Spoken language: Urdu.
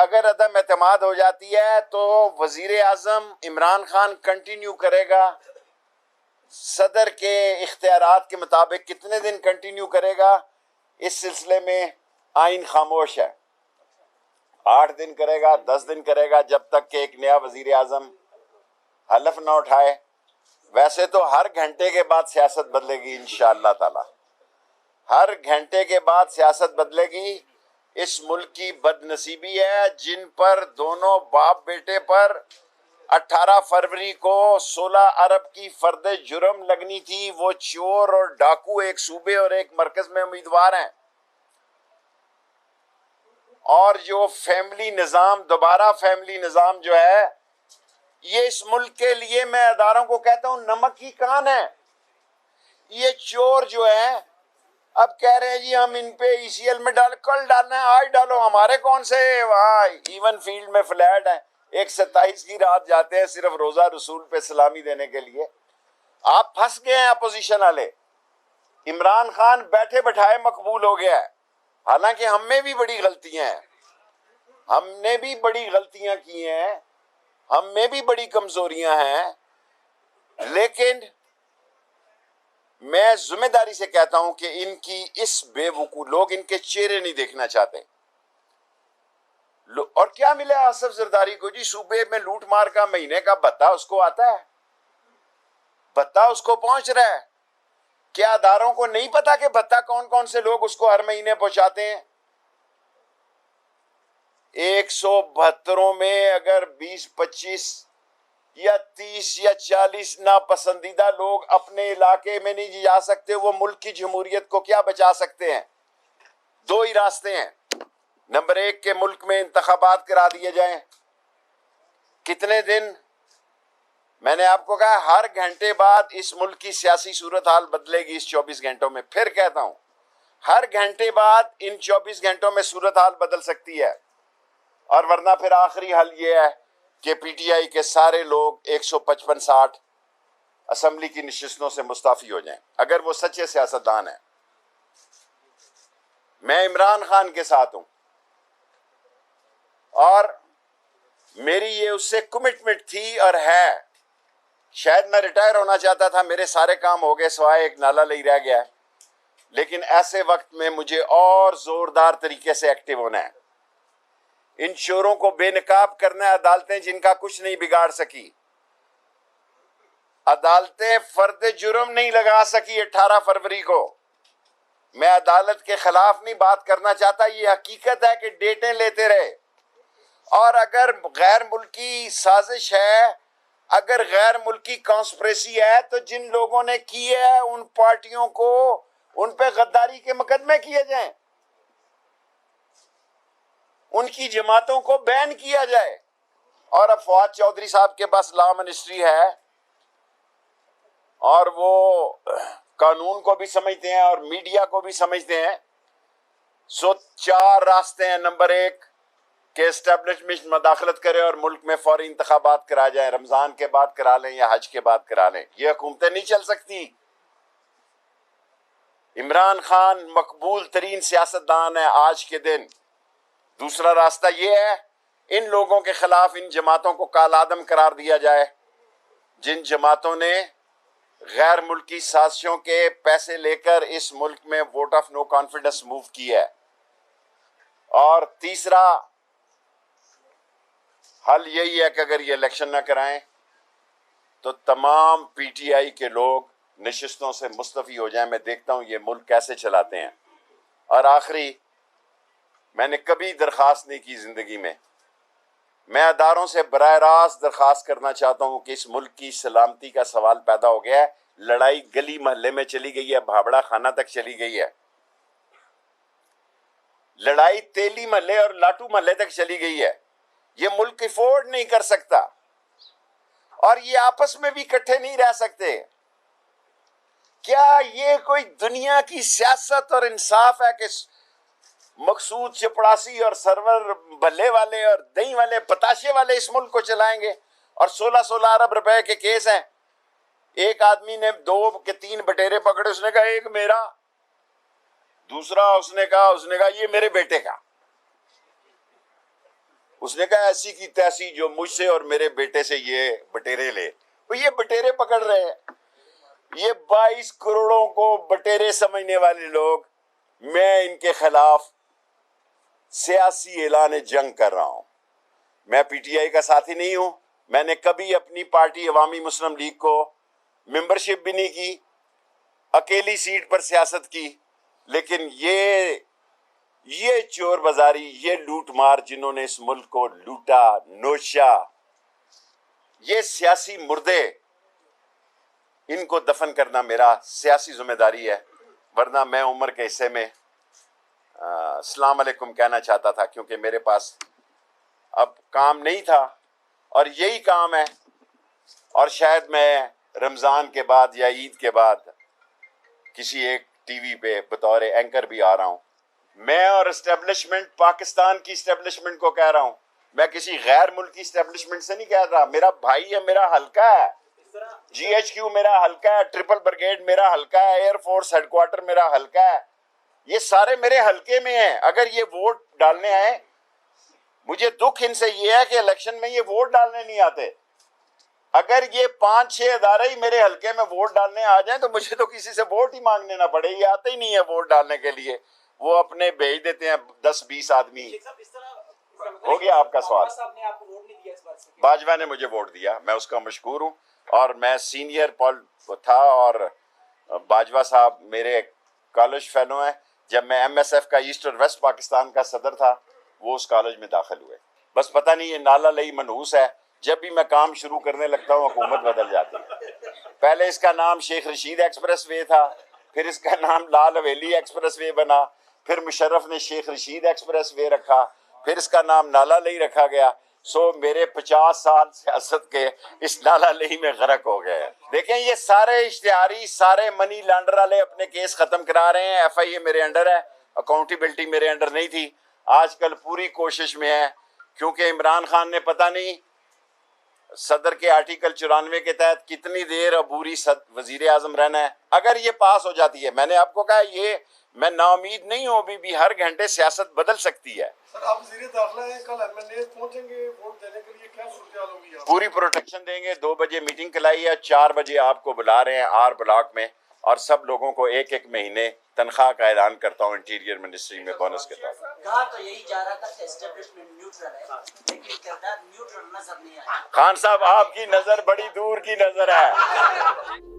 اگر عدم اعتماد ہو جاتی ہے تو وزیر اعظم عمران خان کنٹینیو کرے گا، صدر کے اختیارات کے مطابق کتنے دن کنٹینیو کرے گا اس سلسلے میں آئین خاموش ہے، 8 دن کرے گا، 10 دن کرے گا، جب تک کہ ایک نیا وزیر اعظم حلف نہ اٹھائے۔ ویسے تو ہر گھنٹے کے بعد سیاست بدلے گی انشاءاللہ تعالی، ہر گھنٹے کے بعد سیاست بدلے گی۔ اس ملک کی بد نصیبی ہے جن پر دونوں باپ بیٹے پر 18 فروری کو 16 ارب کی فرد جرم لگنی تھی، وہ چور اور ڈاکو ایک صوبے اور ایک مرکز میں امیدوار ہیں، اور جو فیملی نظام، دوبارہ فیملی نظام جو ہے، یہ اس ملک کے لیے میں اداروں کو کہتا ہوں نمک کی کان ہے۔ یہ چور جو ہے اب کہہ رہے ہیں جی ہم ان پہ ای سی ایل میں کل ڈالنا ہے، آج ڈالو، ہمارے کون سے وہاں ایون فیلڈ میں فلیٹ ہیں، 1/27 کی رات جاتے ہیں صرف روزہ رسول پہ سلامی دینے کے لیے۔ آپ پھنس گئے ہیں اپوزیشن والے، عمران خان بیٹھے بٹھائے مقبول ہو گیا ہے، حالانکہ ہم میں بھی بڑی غلطیاں ہیں، ہم نے بھی بڑی غلطیاں کی ہیں، ہم میں بھی بڑی کمزوریاں ہیں، لیکن میں ذمہ داری سے کہتا ہوں کہ ان کی اس بے وقوع، لوگ ان کے چہرے نہیں دیکھنا چاہتے۔ اور کیا ملا آصف زرداری کو؟ جی صوبے میں لوٹ مار کا مہینے کا بھتہ اس کو آتا ہے، بھتہ اس کو پہنچ رہا ہے۔ کیا اداروں کو نہیں پتا کہ بھتہ کون کون سے لوگ اس کو ہر مہینے پہنچاتے ہیں؟ 172 میں اگر 20 25 یا 30 یا 40 ناپسندیدہ لوگ اپنے علاقے میں نہیں جا سکتے، وہ ملک کی جمہوریت کو کیا بچا سکتے ہیں؟ 2 ہی راستے ہیں۔ نمبر 1 کہ ملک میں انتخابات کرا دیے جائیں۔ کتنے دن؟ میں نے آپ کو کہا ہر گھنٹے بعد اس ملک کی سیاسی صورتحال بدلے گی اس 24 گھنٹوں میں، پھر کہتا ہوں ہر گھنٹے بعد ان 24 گھنٹوں میں صورتحال بدل سکتی ہے، اور ورنہ پھر آخری حل یہ ہے کہ پی ٹی آئی کے سارے لوگ 155-60 اسمبلی کی نشستوں سے مستعفی ہو جائیں، اگر وہ سچے سیاستدان ہیں۔ میں عمران خان کے ساتھ ہوں، اور میری یہ اس سے کمٹمنٹ تھی اور ہے۔ شاید میں ریٹائر ہونا چاہتا تھا، میرے سارے کام ہو گئے سوائے ایک نالا لئی رہ گیا ہے، لیکن ایسے وقت میں مجھے اور زوردار طریقے سے ایکٹیو ہونا ہے۔ ان چوروں کو بے نقاب کرنا ہے عدالتیں جن کا کچھ نہیں بگاڑ سکی، عدالتیں فرد جرم نہیں لگا سکی 18 فروری کو۔ میں عدالت کے خلاف نہیں بات کرنا چاہتا، یہ حقیقت ہے کہ ڈیٹیں لیتے رہے، اور اگر غیر ملکی سازش ہے، اگر غیر ملکی کانسپریسی ہے، تو جن لوگوں نے کی ہے ان پارٹیوں کو ان پہ غداری کے مقدمے کیے جائیں، ان کی جماعتوں کو بین کیا جائے۔ اور اب فواد چودھری صاحب کے پاس لا منسٹری ہے، اور وہ قانون کو بھی سمجھتے ہیں اور میڈیا کو بھی سمجھتے ہیں، سو 4 راستے ہیں۔ نمبر 1 کہ اسٹیبلشمنٹ مداخلت کرے اور ملک میں فوری انتخابات کرا جائیں، رمضان کے بعد کرا لیں یا حج کے بعد کرا لیں۔ یہ حکومتیں نہیں چل سکتی۔ عمران خان مقبول ترین سیاستدان ہے آج کے دن۔ دوسرا راستہ یہ ہے ان لوگوں کے خلاف ان جماعتوں کو کالعدم قرار دیا جائے جن جماعتوں نے غیر ملکی سازشوں کے پیسے لے کر اس ملک میں vote of no confidence move کی ہے۔ اور تیسرا حل یہی ہے کہ اگر یہ الیکشن نہ کرائیں تو تمام پی ٹی آئی کے لوگ نشستوں سے مستعفی ہو جائیں۔ میں دیکھتا ہوں یہ ملک کیسے چلاتے ہیں۔ اور آخری، میں نے کبھی درخواست نہیں کی زندگی میں اداروں سے براہ راست درخواست کرنا چاہتا ہوں کہ اس ملک کی سلامتی کا سوال پیدا ہو گیا ہے۔ لڑائی گلی محلے میں چلی گئی ہے، بھابڑا خانہ تک چلی گئی ہے، لڑائی تیلی محلے اور لاٹو محلے تک چلی گئی ہے۔ یہ ملک افورڈ نہیں کر سکتا، اور یہ آپس میں بھی اکٹھے نہیں رہ سکتے۔ کیا یہ کوئی دنیا کی سیاست اور انصاف ہے کہ مقصود چپڑاسی اور سرور بھلے والے اور دہی والے پتاشے والے اس ملک کو چلائیں گے؟ اور 16 ارب روپے کے کیس ہیں۔ ایک آدمی نے 2 کے 3 بٹیرے پکڑے، اس نے کہا ایک میرا، دوسرا اس نے کہا یہ میرے بیٹے کا۔ اس نے کہا ایسی کی تیسی جو مجھ سے اور میرے بیٹے سے یہ بٹیرے لے، وہ یہ بٹیرے پکڑ رہے ہیں، یہ 22 کروڑوں کو بٹیرے سمجھنے والے لوگ. میں ان کے خلاف سیاسی اعلان جنگ کر رہا ہوں. میں پی ٹی آئی کا ساتھی نہیں ہوں، میں نے کبھی اپنی پارٹی عوامی مسلم لیگ کو ممبرشپ بھی نہیں کی، اکیلی سیٹ پر سیاست کی. لیکن یہ چور بازاری، یہ لوٹ مار جنہوں نے اس ملک کو لوٹا نوشا، یہ سیاسی مردے، ان کو دفن کرنا میرا سیاسی ذمہ داری ہے. ورنہ میں عمر کے حصے میں السلام علیکم کہنا چاہتا تھا، کیونکہ میرے پاس اب کام نہیں تھا اور یہی کام ہے. اور شاید میں رمضان کے بعد یا عید کے بعد کسی ایک ٹی وی پہ بطور اینکر بھی آ رہا ہوں. میں اور اسٹیبلشمنٹ پاکستان کی اسٹیبلشمنٹ کو کہہ رہا ہوں، میں کسی غیر ملکی اسٹیبلشمنٹ سے نہیں کہہ رہا. میرا بھائی ہے، میرا حلقہ ہے، جی ایچ کیو میرا حلقہ ہے، ٹرپل بریگیڈ میرا حلقہ ہے، ایئر فورس ہیڈ کوارٹر میرا حلقہ ہے. یہ سارے میرے حلقے میں ہیں. اگر یہ ووٹ ڈالنے آئے، مجھے دکھ ان سے یہ ہے کہ الیکشن میں یہ ووٹ ڈالنے نہیں آتے. اگر یہ 5-6 ادارے ہی میرے حلقے میں ووٹ ڈالنے آ جائیں تو مجھے تو کسی سے ووٹ ہی مانگنے نہ پڑے. یہ آتے ہی نہیں ہے ووٹ ڈالنے کے لیے، وہ اپنے بھیج دیتے ہیں 10-20 آدمی. ہو گیا آپ کا سوال. باجوہ نے مجھے ووٹ دیا، میں اس کا مشکور ہوں، اور میں سینئر تھا، اور باجوہ صاحب میرے کالج فیلو ہیں. جب میں ایم ایس ایف کا ایسٹ اور ویسٹ پاکستان کا صدر تھا، وہ اس کالج میں داخل ہوئے. بس پتہ نہیں یہ نالا لئی منحوس ہے، جب بھی میں کام شروع کرنے لگتا ہوں حکومت بدل جاتی ہے. پہلے اس کا نام شیخ رشید ایکسپریس وے تھا، پھر اس کا نام لال حویلی ایکسپریس وے بنا، پھر مشرف نے شیخ رشید ایکسپریس وے رکھا، پھر اس کا نام نالا لئی رکھا گیا. میرے 50 سال سیاست کے اس نالا لئی میں غرق ہو گئے. دیکھیں یہ سارے اشتہاری، سارے منی لانڈر والے اپنے کیس ختم کرا رہے ہیں. ایف آئی اے میرے انڈر ہے، اکاؤنٹیبلٹی میرے انڈر نہیں تھی. آج کل پوری کوشش میں ہے، کیونکہ عمران خان نے پتہ نہیں صدر کے آرٹیکل 94 کے تحت کتنی دیر عبوری وزیر اعظم رہنا ہے. اگر یہ پاس ہو جاتی ہے، میں نے آپ کو کہا یہ میں نا امید نہیں ہوں، بھی ہر گھنٹے سیاست بدل سکتی ہے. سر آپ وزیر داخلہ ہیں، کل ایم ایل اے پہنچیں گے ووٹ دینے کے لیے، کیا صورتحال ہوگی؟ پوری پروٹیکشن دیں گے. 2 بجے میٹنگ کلائی ہے، 4 بجے آپ کو بلا رہے ہیں آر بلاک میں، اور سب لوگوں کو 1 مہینے تنخواہ کا اعلان کرتا ہوں انٹیریئر منسٹری میں بونس کے طور پر. کہا تو یہی جا رہا تھا کہ اسٹیبلشمنٹ نیوٹرل ہے، لیکن کردار نیوٹرل نظر نہیں آیا. خان صاحب آپ کی نظر بڑی دور کی نظر ہے.